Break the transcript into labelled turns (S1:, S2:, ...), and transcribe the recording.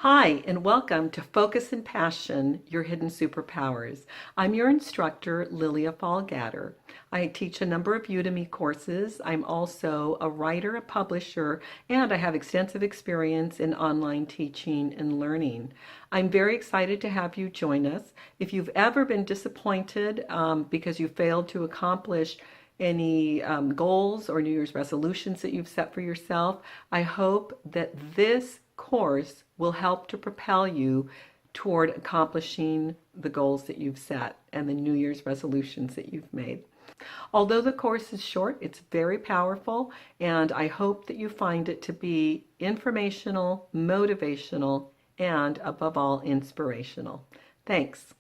S1: Hi, and welcome to Focus and Passion, Your Hidden Superpowers. I'm your instructor, Lilia Fallgatter. I teach a number of Udemy courses. I'm also a writer, a publisher, and I have extensive experience in online teaching and learning. I'm very excited to have you join us. If you've ever been disappointed because you failed to accomplish any goals or New Year's resolutions that you've set for yourself, I hope that this course will help to propel you toward accomplishing the goals that you've set and the New Year's resolutions that you've made. Although the course is short, it's very powerful, and I hope that you find it to be informational, motivational, and above all, inspirational. Thanks.